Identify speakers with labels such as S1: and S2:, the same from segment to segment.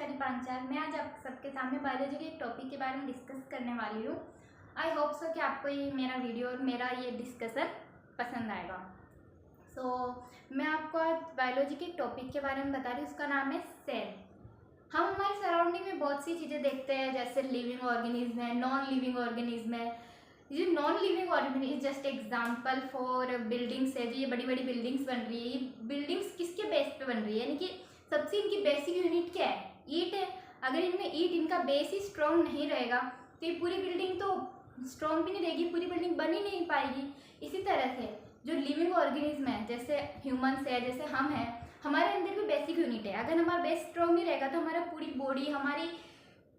S1: वैशाली पांचाल। मैं आज आप सबके सामने बायोलॉजी के एक टॉपिक के बारे में डिस्कस करने वाली हूँ। आई होप सो कि आपको ये मेरा वीडियो और मेरा ये डिस्कशन पसंद आएगा। मैं आपको आज बायोलॉजी के एक टॉपिक के बारे में बता रही हूँ, उसका नाम है सेल। हम हमारे सराउंडिंग में बहुत सी चीज़ें देखते हैं, जैसे लिविंग ऑर्गेनिज्म है, नॉन लिविंग ऑर्गेनिज्म है। ये non living organism just example for buildings है। जो ये बड़ी बड़ी बिल्डिंग्स बन रही है, ये बिल्डिंग्स किसके बेस पे बन रही है, यानी कि सबसे इनकी बेसिक यूनिट क्या है? ईंट है। अगर इनमें ईंट, इनका बेस ही स्ट्रॉन्ग नहीं रहेगा तो ये पूरी बिल्डिंग तो स्ट्रॉन्ग भी नहीं रहेगी, पूरी बिल्डिंग बन ही नहीं पाएगी। इसी तरह से जो लिविंग ऑर्गेनिज्म है, जैसे ह्यूमंस है, जैसे हम हैं, हमारे अंदर भी बेसिक यूनिट है। अगर हमारा बेस स्ट्रॉन्ग नहीं रहेगा तो हमारा पूरी बॉडी, हमारी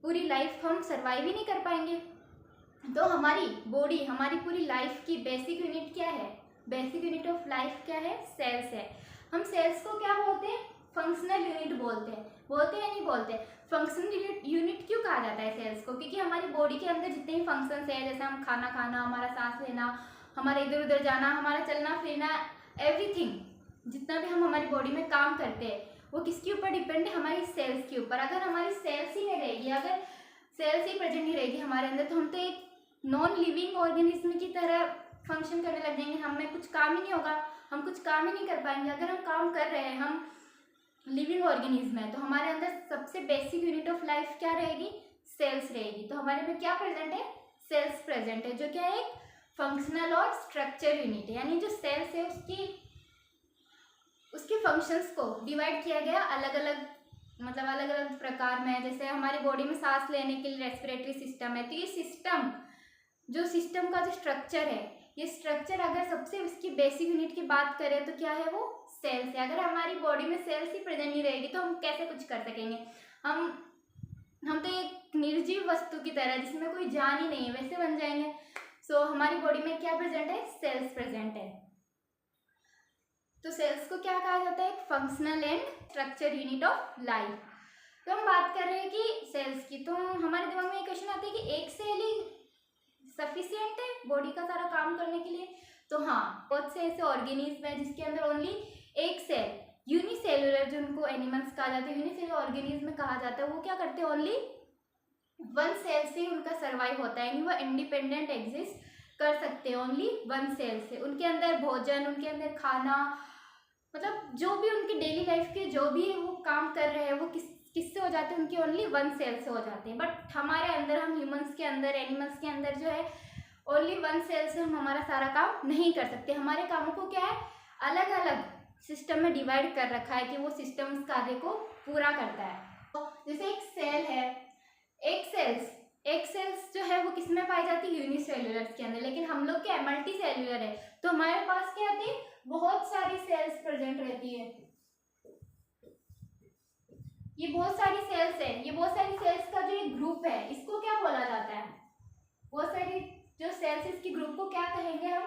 S1: पूरी लाइफ हम सर्वाइव ही नहीं कर पाएंगे। तो हमारी बॉडी, हमारी पूरी लाइफ की बेसिक यूनिट क्या है? बेसिक यूनिट ऑफ लाइफ क्या है? सेल्स है। हम सेल्स को क्या बोलते हैं? फंक्शनल यूनिट बोलते हैं। बोलते हैं नहीं बोलते? फंक्शनल यूनिट क्यों कहा जाता है सेल्स को? क्योंकि हमारी बॉडी के अंदर जितने भी फंक्शंस है, जैसे हम खाना खाना, हमारा सांस लेना, हमारा इधर उधर जाना, हमारा चलना फिरना, एवरीथिंग, जितना भी हम हमारी बॉडी में काम करते हैं वो किसके ऊपर डिपेंड है? हमारी सेल्स के ऊपर। अगर हमारी सेल्स ही नहीं रहेगी, अगर सेल्स ही प्रेजेंट नहीं रहेगी हमारे अंदर, तो हम तो एक नॉन लिविंग ऑर्गेनिज्म की तरह फंक्शन करने लग जाएंगे। हमें कुछ काम ही नहीं होगा, हम कुछ काम ही नहीं कर पाएंगे। अगर हम काम कर रहे हैं, हम लिविंग ऑर्गेनिज्म है, तो हमारे अंदर सबसे बेसिक यूनिट ऑफ लाइफ क्या रहेगी? सेल्स रहेगी। तो हमारे में क्या प्रेजेंट है? सेल्स प्रेजेंट है, जो क्या है? एक फंक्शनल और स्ट्रक्चर यूनिट है। यानी जो सेल्स है उसके फंक्शंस को डिवाइड किया गया अलग अलग, मतलब अलग अलग प्रकार में। जैसे हमारी बॉडी में सांस लेने के लिए रेस्पिरेटरी सिस्टम है, तो ये सिस्टम, जो सिस्टम का जो स्ट्रक्चर है, ये स्ट्रक्चर अगर सबसे उसकी बेसिक यूनिट की बात करें तो क्या है? वो सेल्स है। अगर हमारी बॉडी में सेल्स ही प्रेजेंट नहीं रहेगी तो हम कैसे कुछ कर सकेंगे? हम तो एक निर्जीव वस्तु की तरह, जिसमें कोई जान ही नहीं है, वैसे बन जाएंगे। हमारी बॉडी में क्या प्रेजेंट है? सेल्स प्रेजेंट है। तो सेल्स को क्या कहा जाता है? एक functional and structure unit of life. तो हम बात कर रहे हैं कि सेल्स की, तो हमारे दिमाग में एक क्वेश्चन आता है कि एक सेल ही सफिशिएंट है बॉडी का सारा काम करने के लिए? तो हाँ, बहुत से ऐसे ऑर्गेनिज्म है जिसके अंदर ओनली एक सेल, यूनिसेलुलर, जो उनको एनिमल्स कहा जाता है, यूनिसेलुलर ऑर्गेनिज्म कहा जाता है, वो क्या करते हैं? ओनली वन सेल से ही उनका सर्वाइव होता है, यानी वो इंडिपेंडेंट एग्जिस्ट कर सकते हैं ओनली वन सेल से। उनके अंदर भोजन, उनके अंदर खाना, मतलब जो भी उनकी डेली लाइफ के जो भी वो काम कर रहे हैं वो किससे हो जाते हैं? उनके ओनली वन सेल से हो जाते हैं। बट हमारे अंदर, हम ह्यूमंस के अंदर, एनिमल्स के अंदर जो है ओनली वन सेल से हम हमारा सारा काम नहीं कर सकते। हमारे कामों को क्या है? अलग अलग सिस्टम में डिवाइड कर रखा है कि वो सिस्टम उस कार्य को पूरा करता है। तो जैसे एक सेल है, एक सेल्स जो है वो किस में पाई जाती है? यूनिसेलुलर के अंदर। लेकिन हम लोग क्या है? मल्टी सेलुलर है, तो हमारे पास क्या आती है? बहुत सारी सेल्स प्रेजेंट रहती है। ये बहुत सारी सेल्स है, ये बहुत सारी सेल्स का जो एक ग्रुप है, इसको क्या बोला जाता है? बहुत सारी जो सेल्स, इसकी ग्रुप को क्या कहेंगे हम?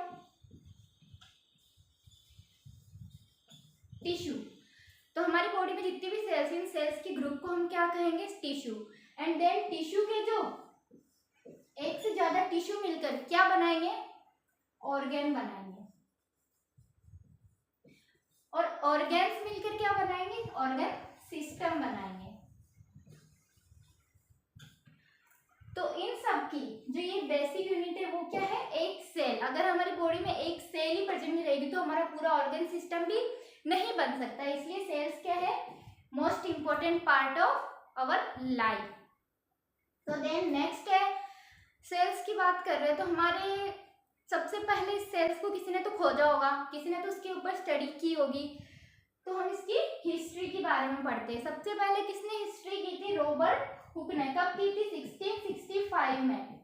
S1: टिश्यू। तो हमारी बॉडी में जितनी भी सेल्स, इन सेल्स की ग्रुप को हम क्या कहेंगे? टिश्यू। एंड देन टिश्यू के जो एक से ज्यादा टिश्यू मिलकर क्या बनाएंगे? ऑर्गेन बनाएंगे। और ऑर्गेन्स मिलकर क्या बनाएंगे? ऑर्गन सिस्टम बनाएंगे। तो इन सब की जो ये बेसिक यूनिट है वो क्या है? एक सेल। अगर हमारी बॉडी में एक सेल ही प्रेजेंट नहीं रहेगी तो हमारा पूरा ऑर्गन सिस्टम भी नहीं बन सकता। इसलिए सेल्स क्या है? Most important part of our life. तो देन नेक्स्ट है, सेल्स की बात कर रहे हैं तो हमारे सबसे पहले इस सेल्स को किसी ने तो खोजा होगा, किसी ने तो उसके ऊपर स्टडी की होगी। तो हम इसकी हिस्ट्री के बारे में पढ़ते हैं। सबसे पहले किसने हिस्ट्री की थी? रॉबर्ट हुक ने। कब की थी? 1665 में।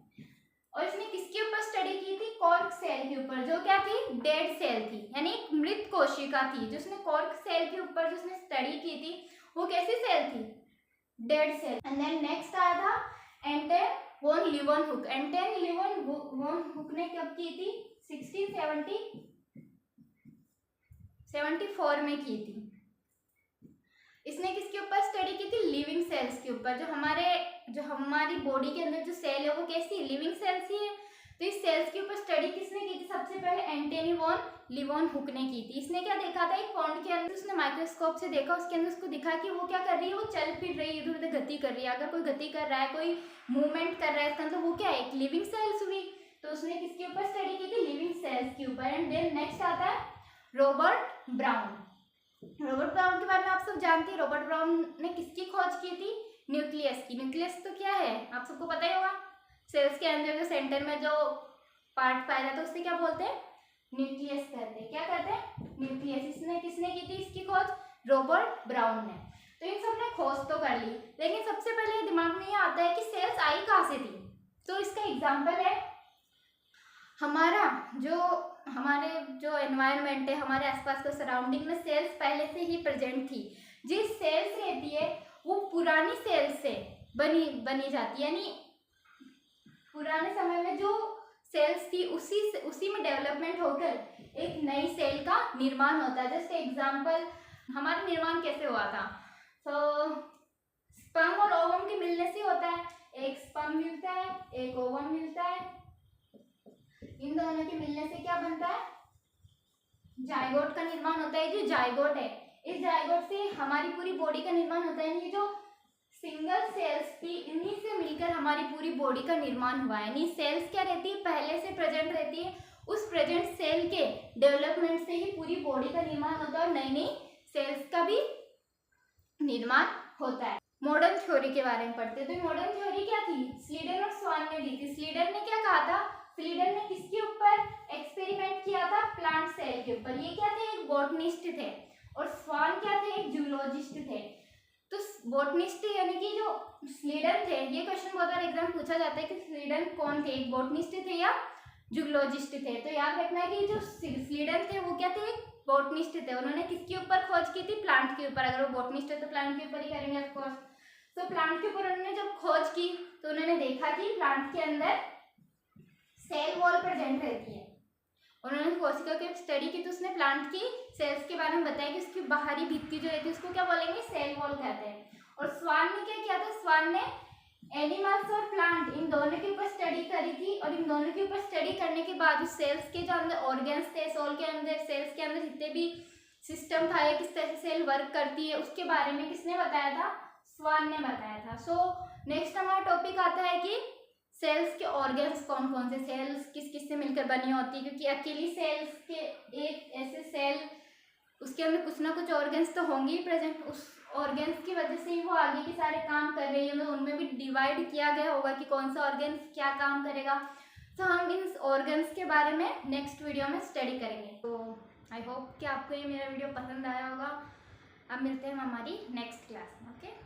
S1: और इसने किसके ऊपर स्टडी की थी? कॉर्क सेल के ऊपर, जो क्या थी? डेड सेल थी, यानी एक मृत कोशिका थी। जो उसने कॉर्क सेल के ऊपर जो उसने स्टडी की थी वो कैसी सेल थी? Dead sale. And then next आया था एंटन वॉन लीeuwenhoek। एंटन लीeuwenhoek ने कब की थी? 1674 में की थी। इसने किसके ऊपर स्टडी की थी? लिविंग सेल्स के ऊपर। जो हमारी बॉडी के अंदर जो सेल है वो कैसी? लिविंग सेल्स ही है। तो इस सेल्स के ऊपर स्टडी किसने की थी? सबसे पहले एंटनी वॉन लिवॉन हुक ने की थी। इसने क्या देखा था, एक पॉन्ड के अंदर उसने माइक्रोस्कोप से देखा, उसके अंदर उसको दिखा कि वो क्या कर रही है, वो चल फिर रही है, इधर उधर गति कर रही है। अगर कोई गति कर रहा है, कोई मूवमेंट कर रहा है, इसका मतलब वो क्या है, एक लिविंग सेल्स हुई। तो उसने किसके ऊपर स्टडी की थी, लिविंग सेल्स के ऊपर। एंड देन नेक्स्ट आता है रॉबर्ट ब्राउन। रॉबर्ट ब्राउन के बारे में आप सब जानते हैं। रॉबर्ट ब्राउन ने किसकी खोज की थी, न्यूक्लियस की। न्यूक्लियस तो क्या है, आप सबको पता ही होगा, सेल्स के अंदर जो सेंटर में जो पार्ट पाया जाता है उससे क्या बोलते हैं, न्यूक्लियस कहते हैं। क्या कहते हैं, न्यूक्लियस। इसने किसने की थी इसकी खोज, रॉबर्ट ब्राउन ने। तो इन सब ने खोज तो कर ली, लेकिन सबसे पहले दिमाग में ये आता है कि सेल्स आई कहाँ से थी। तो इसका एग्जाम्पल है हमारे जो एनवायरनमेंट है, हमारे आसपास का सराउंडिंग में सेल्स पहले से ही प्रेजेंट थी। जिस सेल्स रहती है वो पुरानी सेल्स से बनी जाती है, यानी पुराने समय में जो सेल्स थी उसी में डेवलपमेंट होकर एक नई सेल का निर्माण होता है। जैसे एग्जाम्पल, हमारा निर्माण कैसे हुआ था, तो स्पर्म और ओवम के मिलने से होता है। एक स्पर्म मिलता है, एक ओवम मिलता है, इन दोनों के मिलने से क्या बनता है, जायगोट का निर्माण होता है। जो जायगोट है, इस जायगोट से हमारी पूरी बॉडी का निर्माण होता है। ये जो सिंगल सेल्स थी, इन्हीं से मिलकर हमारी पूरी बॉडी का निर्माण हुआ है। यानी सेल्स क्या रहती है, पहले से प्रेजेंट रहती है। उस प्रेजेंट सेल के डेवलपमेंट से ही पूरी बॉडी का निर्माण होता है और नई नई सेल्स का भी निर्माण होता है। मॉडर्न थ्योरी के बारे में पढ़ते हैं। तो मॉडर्न थ्योरी क्या थी, स्लीडन और स्वान ने दी थी। स्लीडन ने क्या कहा था, स्लीडन ने किसके ऊपर एक्सपेरिमेंट किया था, प्लांट सेल के ऊपर। ये क्या थे, एक बॉटनिस्ट थे। और स्वान क्या थे, एक जूलॉजिस्ट थे। तो बॉटनिस्ट यानी कि जो स्लीडन थे, ये क्वेश्चन बहुत बार एग्जाम पूछा जाता है कि स्लीडन कौन थे, एक बॉटनिस्ट थे या जूलॉजिस्ट थे। तो याद रखना है कि जो स्लीडन थे वो क्या थे, एक बॉटनिस्ट थे। उन्होंने किसके ऊपर खोज की थी, प्लांट के ऊपर। अगर वो बॉटनिस्ट है तो प्लांट के ऊपर ही करेंगे ऑफकोर्स। तो प्लांट के ऊपर उन्होंने जब खोज की तो उन्होंने देखा कि प्लांट के अंदर सेल वॉल प्रेजेंट रहती है। उन्होंने कोशिका की स्टडी की तो उसने प्लांट की सेल्स के बारे में बताया कि उसकी बाहरी भित्ति जो रहती है उसको क्या बोलेंगे, सेल वॉल कहते हैं। और स्वान ने क्या किया था, स्वान ने एनिमल्स और प्लांट इन दोनों के ऊपर स्टडी करी थी। और इन दोनों के ऊपर स्टडी करने के बाद उस सेल्स के जो अंदर ऑर्गन्स थे, सोल के अंदर, सेल्स के अंदर जितने भी सिस्टम था या किस तरह से सेल वर्क करती है उसके बारे में किसने बताया था, स्वान ने बताया था। सो नेक्स्ट हमारा टॉपिक आता है कि सेल्स के ऑर्गन्स कौन कौन से, सेल्स किस किस से मिलकर बनी होती है। क्योंकि अकेली सेल्स के एक ऐसे सेल, उसके अंदर कुछ ना कुछ ऑर्गन्स तो होंगे ही प्रेजेंट। उस ऑर्गन्स की वजह से ही वो आगे के सारे काम कर रही है। उनमें भी डिवाइड किया गया होगा कि कौन सा ऑर्गन क्या काम करेगा। तो हम इन ऑर्गन्स के बारे में नेक्स्ट वीडियो में स्टडी करेंगे। तो आई होप कि आपको ये मेरा वीडियो पसंद आया होगा। अब मिलते हैं हमारी नेक्स्ट क्लास में। ओके।